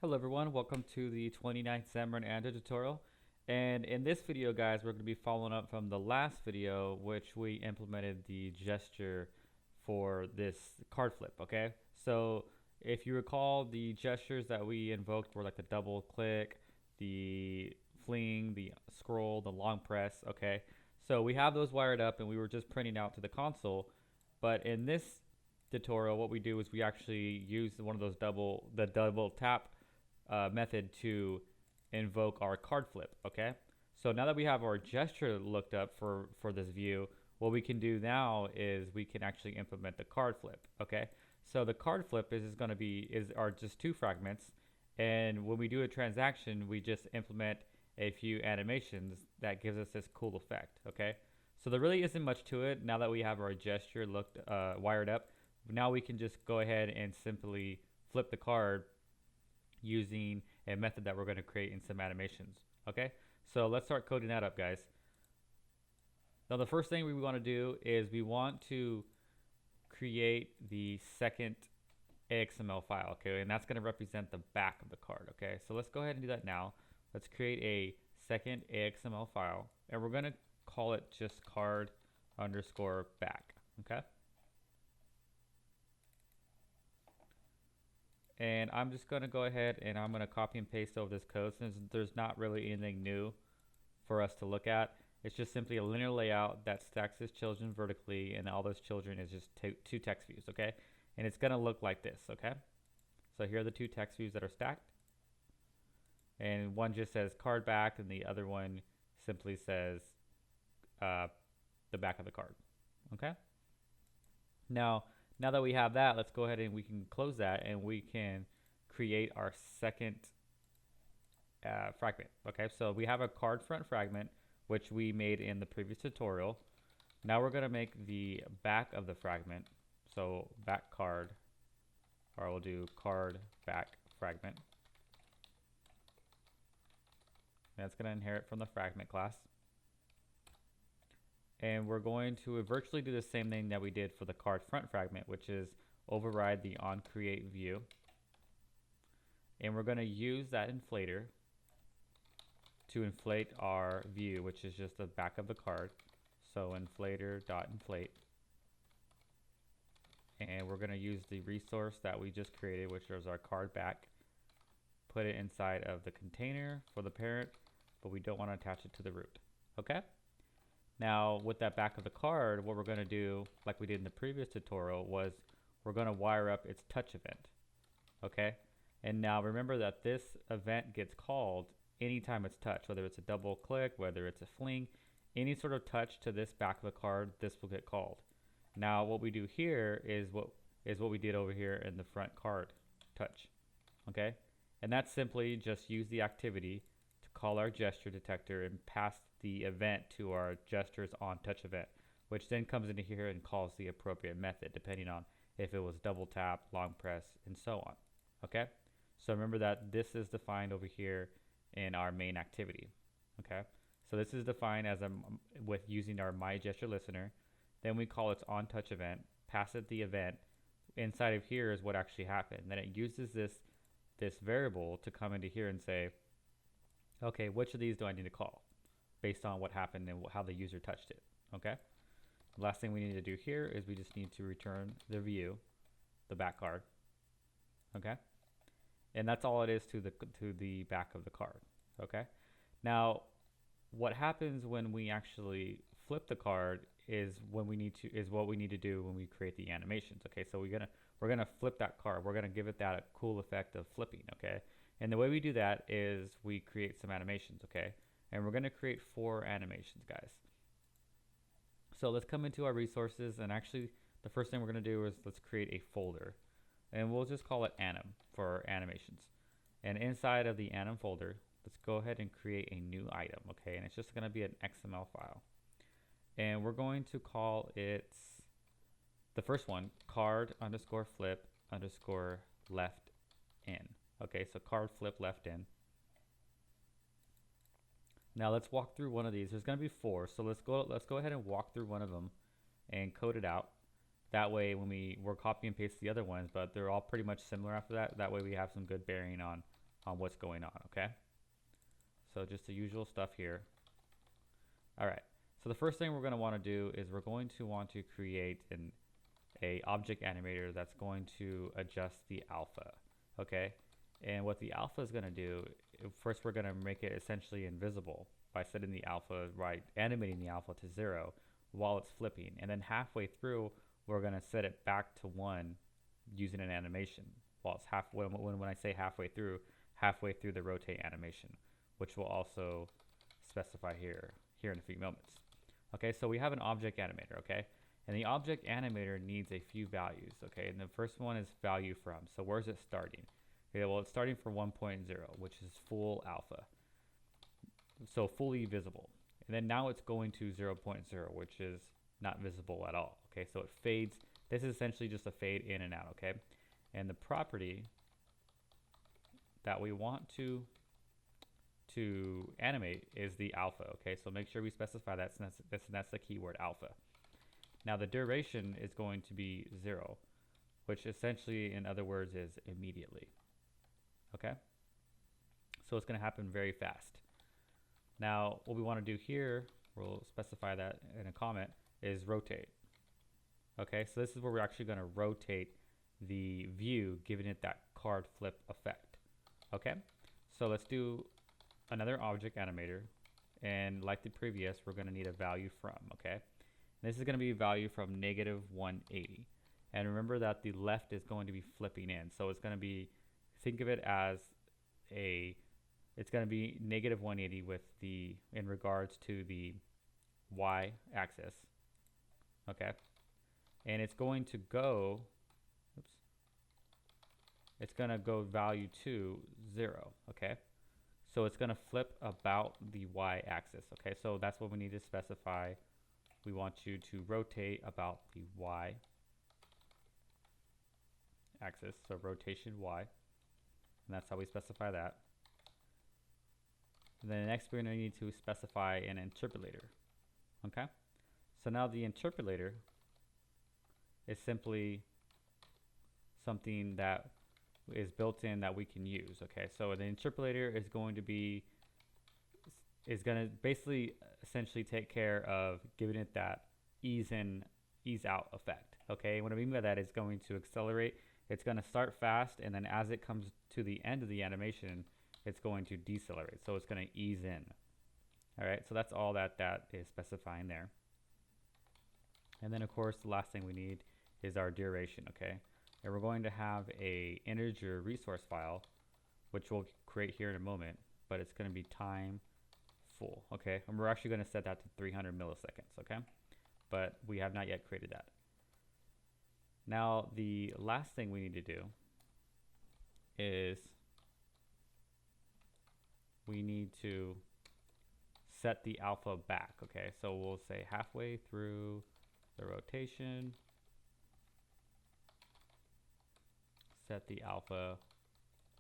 Hello everyone, welcome to the 29th Xamarin Android tutorial. And in this video guys, we're going to be following up from the last video which we implemented the gesture for this card flip, okay? So if you recall, the gestures that we invoked were like the double click, the fling, the scroll, the long press, okay? So we have those wired up and we were just printing out to the console, but in this tutorial what we do is we actually use one of those double tap method to invoke our card flip, okay? So now that we have our gesture looked up for this view, what we can do now is we can actually implement the card flip, okay? So the card flip are just two fragments, and when we do a transaction, we just implement a few animations that gives us this cool effect, okay? So there really isn't much to it now that we have our gesture wired up. Now we can just go ahead and simply flip the card using a method that we're going to create in some animations. Okay, so let's start coding that up, guys. Now the first thing we want to do is we want to create the second AXML file, okay, and that's going to represent the back of the card. Okay, so let's go ahead and do that now. Let's create a second AXML file, and we're going to call it just card underscore back. Okay, and I'm just going to go ahead and I'm going to copy and paste over this code since there's not really anything new for us to look at. It's just simply a linear layout that stacks its children vertically, and all those children is just two text views, okay? And it's going to look like this, okay? So here are the two text views that are stacked. And one just says card back, and the other one simply says the back of the card, okay? Now that we have that, let's go ahead and we can close that, and we can create our second fragment. Okay, so we have a card front fragment, which we made in the previous tutorial. Now we're going to make the back of the fragment. So back card, or we'll do card back fragment. That's going to inherit from the fragment class. And we're going to virtually do the same thing that we did for the card front fragment, which is override the onCreate view. And we're going to use that inflator to inflate our view, which is just the back of the card. So inflator.inflate. And we're going to use the resource that we just created, which is our card back. Put it inside of the container for the parent, but we don't want to attach it to the root. Okay? Now, with that back of the card, what we're going to do, like we did in the previous tutorial, was we're going to wire up its touch event. Okay? And now remember that this event gets called anytime it's touched, whether it's a double click, whether it's a fling, any sort of touch to this back of the card, this will get called. Now, what we do here is what we did over here in the front card touch. Okay? And that's simply just use the activity to call our gesture detector and pass the event to our gestures on touch event, which then comes into here and calls the appropriate method depending on if it was double tap, long press, and so on. Okay? So remember that this is defined over here in our main activity. Okay? So this is defined as with using our my gesture listener. Then we call its on touch event, pass it the event. Inside of here is what actually happened. Then it uses this variable to come into here and say, okay, which of these do I need to call based on what happened and how the user touched it. Okay? The last thing we need to do here is we just need to return the view, the back card. Okay? And that's all it is to the back of the card. Okay? Now, what happens when we actually flip the card is what we need to do when we create the animations. Okay, so we're gonna flip that card. We're gonna give it that cool effect of flipping. Okay, and the way we do that is we create some animations. Okay, and we're gonna create 4 animations, guys. So let's come into our resources, and actually the first thing we're gonna do is let's create a folder, and we'll just call it anim for animations. And inside of the anim folder, let's go ahead and create a new item. Okay, and it's just gonna be an XML file. And we're going to call it, the first one, card underscore flip underscore left in. Okay, so card flip left in. Now let's walk through one of these. There's going to be 4, so let's go ahead and walk through one of them and code it out. That way when we're copy and paste the other ones, but they're all pretty much similar after that. That way we have some good bearing on on what's going on, okay? So just the usual stuff here. All right, so the first thing we're going to want to do is we're going to want to create a object animator that's going to adjust the alpha, okay? And what the alpha is going to do, first we're going to make it essentially invisible by setting the alpha, right, animating the alpha to 0 while it's flipping. And then halfway through, we're going to set it back to 1 using an animation. While it's when I say halfway through the rotate animation, which we'll also specify here in a few moments. Okay, so we have an object animator, okay? And the object animator needs a few values, okay? And the first one is value from. So where's it starting? Okay, well, it's starting for 1.0, which is full alpha. So fully visible. And then now it's going to 0.0, which is not visible at all. Okay, so it fades. This is essentially just a fade in and out, okay? And the property that we want to animate is the alpha, okay? So make sure we specify that, since that's the keyword alpha. Now the duration is going to be 0, which essentially, in other words, is immediately, okay? So it's going to happen very fast. Now what we want to do here, we'll specify that in a comment, is rotate. Okay, so this is where we're actually going to rotate the view, giving it that card flip effect. Okay, so let's do another object animator, and like the previous, we're going to need a value from. Okay, and this is going to be a value from -180, and remember that the left is going to be flipping in, so it's going to be, think of it as it's going to be -180 with the, in regards to the y axis. Okay, and it's going to go, it's going to go value to 0, okay? So it's going to flip about the y axis, okay? So that's what we need to specify. We want you to rotate about the y axis, so rotation y, and that's how we specify that. And then next we're going to need to specify an interpolator, okay? So now the interpolator is simply something that is built in that we can use, okay? So the interpolator is going to basically essentially take care of giving it that ease in, ease out effect, okay? And what I mean by that is going to accelerate. It's going to start fast, and then as it comes to the end of the animation, it's going to decelerate. So it's going to ease in. All right, so that's all that is specifying there. And then of course the last thing we need is our duration, okay? And we're going to have a integer resource file, which we'll create here in a moment, but it's going to be time full, okay? And we're actually going to set that to 300 milliseconds, okay? But we have not yet created that. Now the last thing we need to do is we need to set the alpha back, okay? So we'll say halfway through the rotation, set the alpha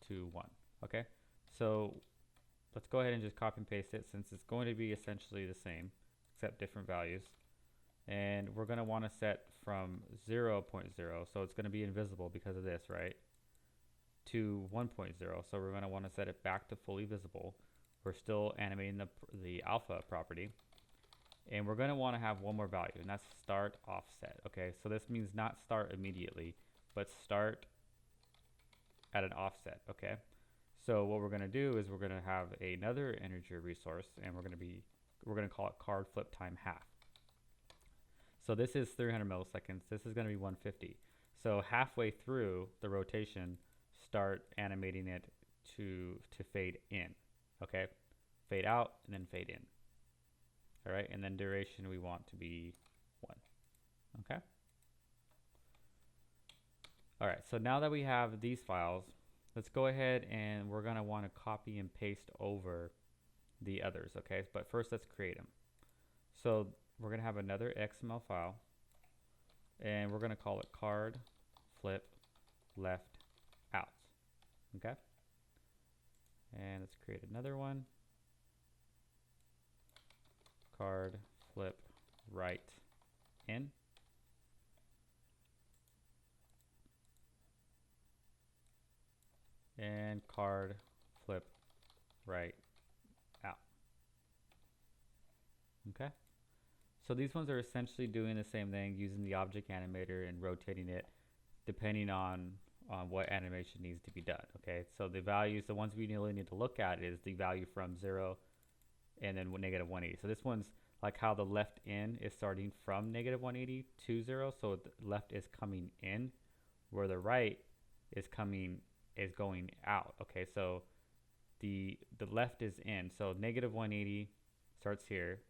to 1, okay? So let's go ahead and just copy and paste it, since it's going to be essentially the same except different values. And we're going to want to set from 0.0, so it's going to be invisible because of this, right, to 1.0. So we're going to want to set it back to fully visible. We're still animating the alpha property, and we're going to want to have one more value, and that's start offset, okay? So this means not start immediately, but start at an offset, okay? So what we're going to do is we're going to have another integer resource, and we're going to call it card flip time half. So this is 300 milliseconds. This is going to be 150. So halfway through the rotation, start animating it to fade in, okay? Fade out and then fade in. All right, and then duration we want to be 1, okay? All right, so now that we have these files, let's go ahead and we're gonna wanna copy and paste over the others, okay? But first let's create them. So we're gonna have another XML file, and we're gonna call it card flip left out, okay? And let's create another one, card flip right in. And card flip right out. Okay. So these ones are essentially doing the same thing, using the object animator and rotating it depending on what animation needs to be done. Okay, so the values, the ones we really need to look at is the value from 0 and then negative 180. So this one's like how the left in is starting from negative 180 to 0. So the left is coming in, where the right is going out. Okay, so the left is in. So negative 180 starts here,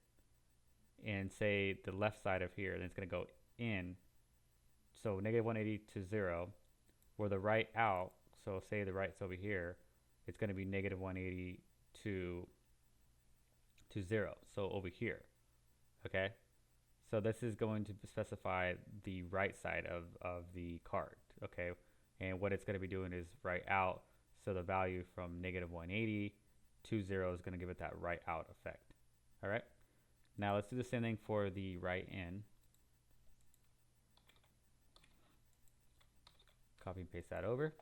and say the left side of here, then it's going to go in. So negative 180 to 0, where the right out, so say the right's over here, it's going to be negative 180 to 0, so over here. Okay, so this is going to specify the right side of the card. Okay, and what it's going to be doing is right out, so the value from negative 180 to 0 is going to give it that right out effect. All right, now let's do the same thing for the right in. Copy and paste that over,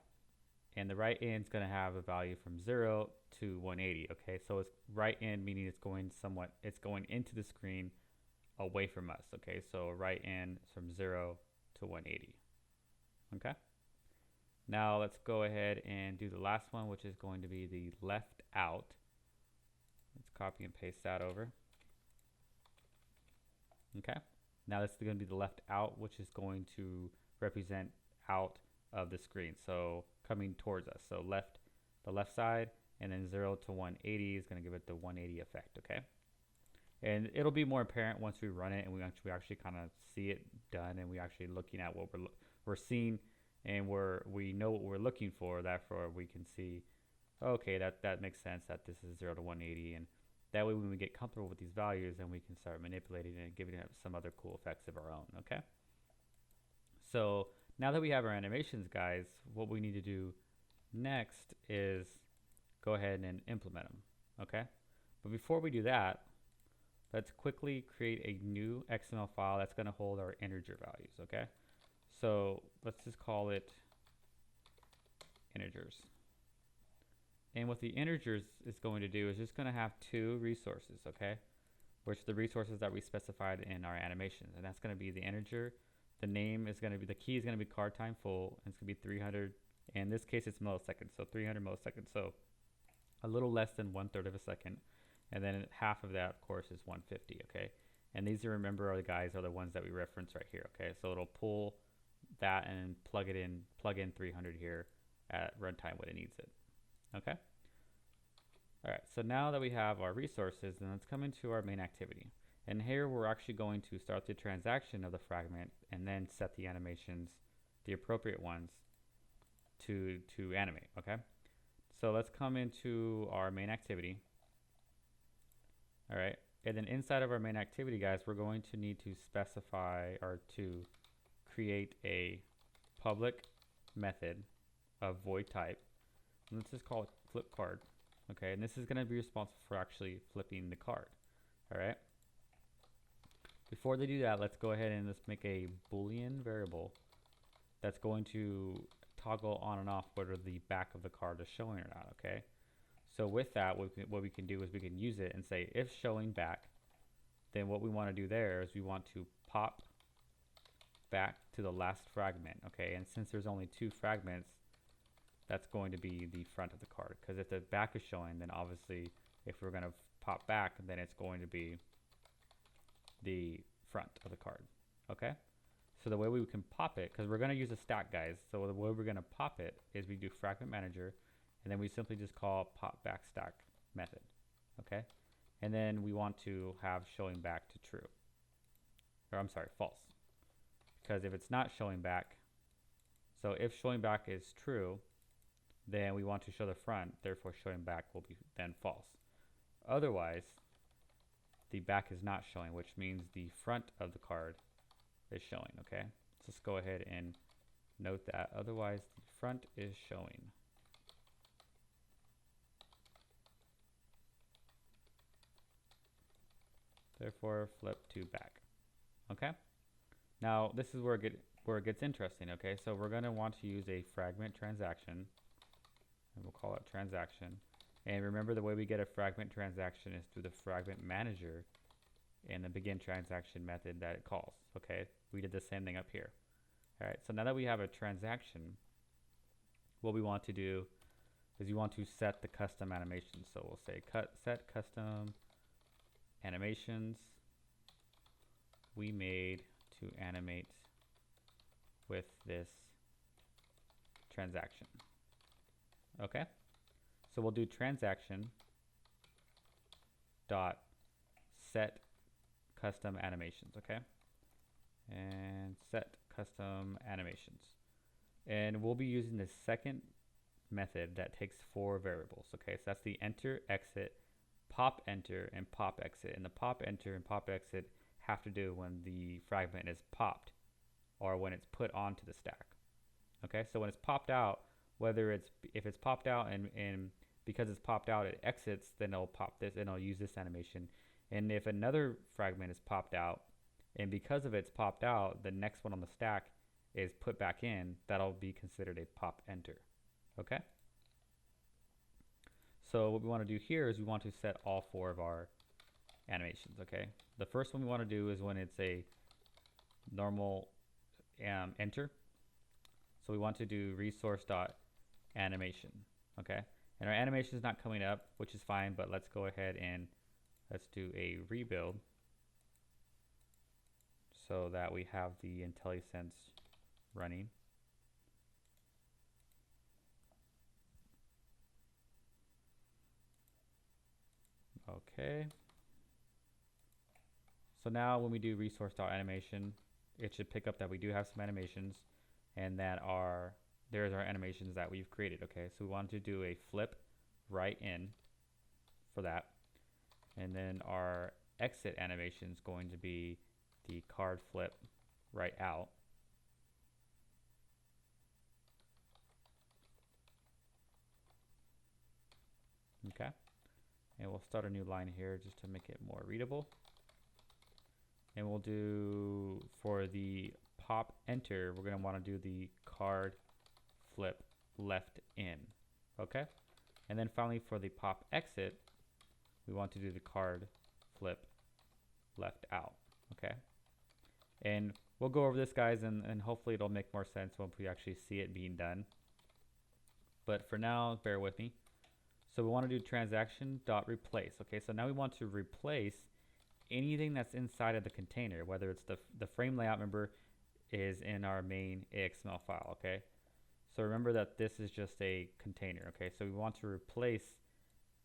and the right in is going to have a value from 0 to 180. Okay, so it's right in, meaning it's going into the screen away from us. Okay, so right in from 0 to 180. Okay, now let's go ahead and do the last one, which is going to be the left out. Let's copy and paste that over. Okay, now this is going to be the left out, which is going to represent out of the screen, so coming towards us. So the left side, and then 0 to 180 is going to give it the 180 effect. Okay, and it'll be more apparent once we run it and we actually kind of see it done, and we actually looking at what we're seeing, and we know what we're looking for. Therefore, we can see, okay, that makes sense that this is 0 to 180, and that way when we get comfortable with these values, then we can start manipulating it and giving it some other cool effects of our own. Okay, so now that we have our animations, guys, what we need to do next is go ahead and implement them. Okay, but before we do that, let's quickly create a new XML file that's going to hold our integer values. Okay, so let's just call it integers. And what the integers is going to do is just going to have two resources, okay, which are the resources that we specified in our animations, and that's going to be the integer. The name is going to be, the key is going to be card time full, and it's going to be 300. In this case, it's milliseconds, so 300 milliseconds, so a little less than 1/3 of a second. And then half of that, of course, is 150. Okay, and these are, remember, the guys are the ones that we reference right here. Okay, so it'll pull that and plug in 300 here at runtime when it needs it. Okay. All right. So now that we have our resources, then let's come into our main activity. And here we're actually going to start the transaction of the fragment and then set the animations, the appropriate ones, to animate. Okay. So let's come into our main activity. All right. And then inside of our main activity, guys, we're going to need to specify or to create a public method of void type. And let's just call it flip card. Okay. And this is going to be responsible for actually flipping the card. All right. Before they do that, let's go ahead and let's make a Boolean variable that's going to toggle on and off whether the back of the card is showing or not. Okay. So with that, what we can do is we can use it and say if showing back, then what we want to do there is we want to pop back to the last fragment. Okay. And since there's only two fragments, that's going to be the front of the card, because if the back is showing, then obviously if we're going to pop back, then it's going to be the front of the card. Okay, so the way we can pop it, because we're going to use a stack, guys, so the way we're going to pop it is we do fragment manager, and then we simply just call pop back stack method. Okay, and then we want to have showing back to true, or I'm sorry, false, because if it's not showing back, so if showing back is true, then we want to show the front, therefore showing back will be then false. Otherwise, the back is not showing, which means the front of the card is showing. Okay, let's just go ahead and note that. Otherwise, the front is showing. Therefore, flip to back. Okay. Now this is where it gets interesting. Okay, so we're going to want to use a fragment transaction, and we'll call it transaction. And remember, the way we get a fragment transaction is through the fragment manager and the begin transaction method that it calls. Okay, we did the same thing up here. All right, so now that we have a transaction, what we want to do is you want to set the custom animations. So we'll say set custom animations we made to animate with this transaction. Okay, so we'll do transaction dot set custom animations. Okay, and set custom animations, and we'll be using the second method that takes 4 variables. Okay, so that's the enter, exit, pop enter, and pop exit. And the pop enter and pop exit have to do when the fragment is popped or when it's put onto the stack. Okay, so when it's popped out, if it's popped out and because it's popped out it exits, then it'll pop this and it'll use this animation. And if another fragment is popped out and because of it's popped out, the next one on the stack is put back in, that'll be considered a pop enter. Okay, so what we want to do here is we want to set all 4 of our animations. Okay, the first one we want to do is when it's a normal enter. So we want to do resource dot animation. Okay, and our animation is not coming up, which is fine, but let's go ahead and let's do a rebuild so that we have the IntelliSense running. Okay, so now when we do resource.animation, it should pick up that we do have some animations and that there's our animations that we've created. Okay, so we want to do a flip right in for that, and then our exit animation is going to be the card flip right out. Okay, and we'll start a new line here just to make it more readable. And we'll do, for the pop enter, we're going to want to do the card flip left in. Okay, and then finally for the pop exit, we want to do the card flip left out. Okay, and we'll go over this, guys, and hopefully it'll make more sense when we actually see it being done. But for now, bear with me. So we want to do transaction.replace. Okay, so now we want to replace anything that's inside of the container, whether it's the frame layout, remember, is in our main AXML file. Okay, so remember that this is just a container. Okay, so we want to replace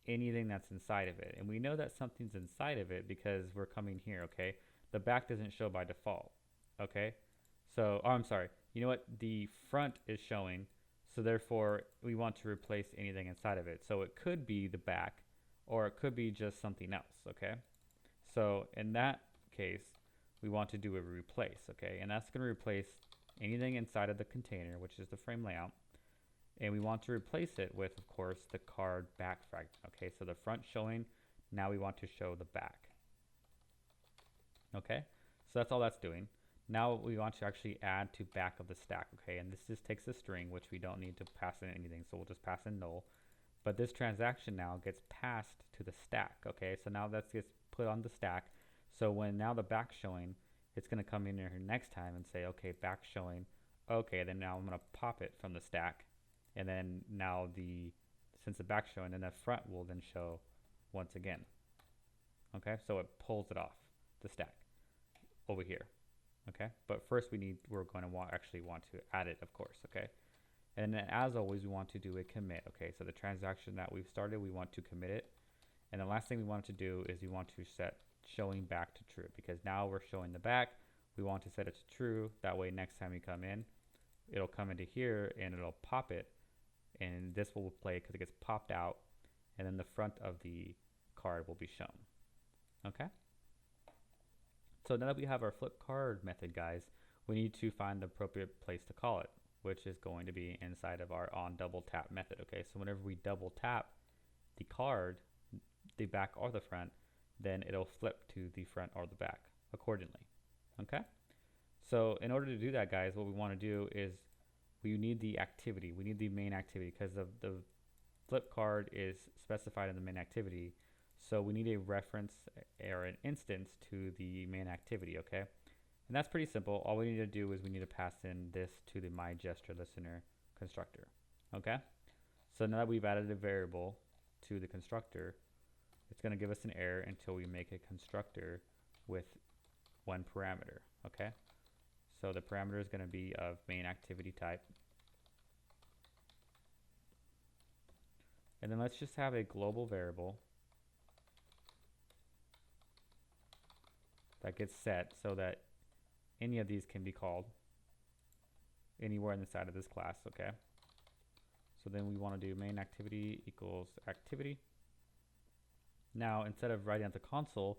anything that's inside of it, and we know that something's inside of it because we're coming here. Okay, the back doesn't show by default. Okay, so I'm sorry, you know what, the front is showing, so therefore we want to replace anything inside of it. So it could be the back or it could be just something else. Okay, so in that case we want to do a replace. Okay, and that's going to replace anything inside of the container, which is the frame layout, and we want to replace it with, of course, the card back fragment. Okay, so the front showing, now we want to show the back. Okay, so that's all that's doing. Now we want to actually add to back of the stack. Okay, and this just takes a string, which we don't need to pass in anything, so we'll just pass in null. But this transaction now gets passed to the stack. Okay, so now that gets put on the stack. So when now the back showing, it's going to come in here next time and say, okay, back showing. Okay, then now I'm going to pop it from the stack, and then now since the back showing, then the front will then show once again. Okay, so it pulls it off the stack over here. Okay, but first we're going to actually want to add it, of course. Okay, and then as always we want to do a commit. Okay, so the transaction that we've started, we want to commit it, and the last thing we want to do is we want to set showing back to true, because now we're showing the back. We want to set it to true, that way next time we come in, it'll come into here and it'll pop it, and this will play because it gets popped out, and then the front of the card will be shown. Okay, so now that we have our flip card method, guys, we need to find the appropriate place to call it, which is going to be inside of our on double tap method. Okay, so whenever we double tap the card, the back or the front, then it'll flip to the front or the back accordingly. Okay, so in order to do that, guys, what we want to do is we need the activity. We need the main activity, because flip card is specified in the main activity, so we need a reference or an instance to the main activity, okay? And that's pretty simple. All we need to do is we need to pass in this to the myGestureListener constructor, okay? So now that we've added a variable to the constructor, it's going to give us an error until we make a constructor with one parameter, okay? So the parameter is going to be of main activity type. And then let's just have a global variable that gets set so that any of these can be called anywhere inside of this class, okay? So then we want to do main activity equals activity. Now, instead of writing at the console,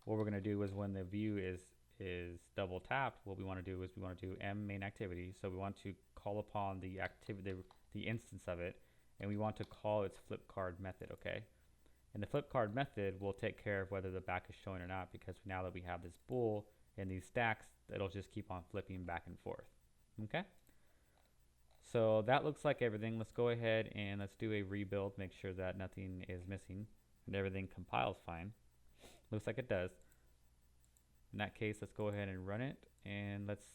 what we're going to do is when the view is double tapped, what we want to do is we want to do m main activity. So we want to call upon the activity, the instance of it, and we want to call its flip card method, okay? And the flip card method will take care of whether the back is showing or not, because now that we have this bool and these stacks, it'll just keep on flipping back and forth, okay? So that looks like everything. Let's go ahead and let's do a rebuild, make sure that nothing is missing and everything compiles fine. Looks like it does. In that case, let's go ahead and run it and let's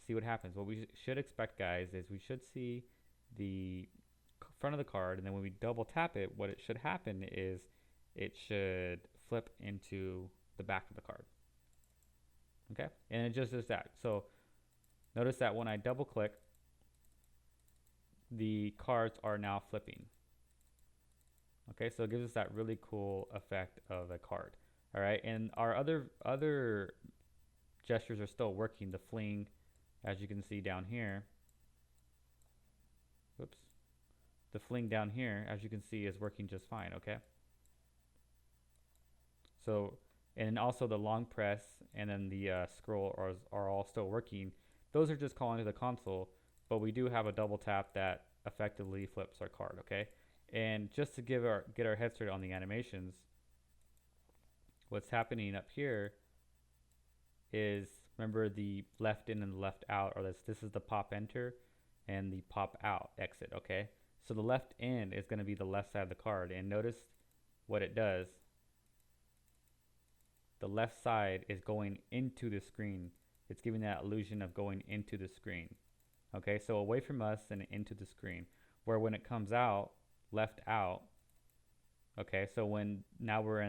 see what happens. What we should expect, guys, is we should see the front of the card, and then when we double tap it, what it should happen is it should flip into the back of the card, okay? And it just does that. So notice that when I double click, the cards are now flipping, okay? So it gives us that really cool effect of a card. All right, and our other gestures are still working. The fling, as you can see down here, whoops, the fling down here, as you can see, is working just fine, okay? So, and also the long press and then the scroll are all still working. Those are just calling to the console, but we do have a double tap that effectively flips our card, okay? And just to get our head started on the animations, what's happening up here is, remember the left in and the left out, or this is the pop enter and the pop out exit, okay? So the left in is going to be the left side of the card, and notice what it does. The left side is going into the screen. It's giving that illusion of going into the screen, okay? So away from us and into the screen, where when it comes out, left out, okay? So when now we're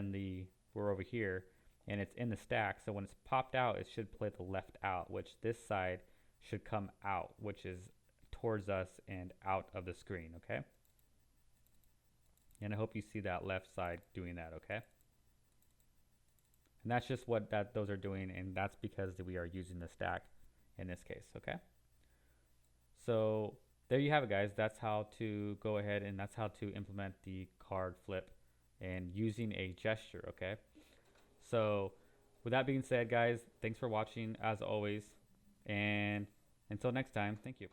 over here and it's in the stack, so when it's popped out, it should play the left out, which this side should come out, which is towards us and out of the screen, okay? And I hope you see that left side doing that, okay? And that's just what those are doing, and that's because we are using the stack in this case, okay? So there you have it, guys. That's how to go ahead and that's how to implement the card flip and using a gesture, okay? So with that being said, guys, thanks for watching as always, and until next time, thank you.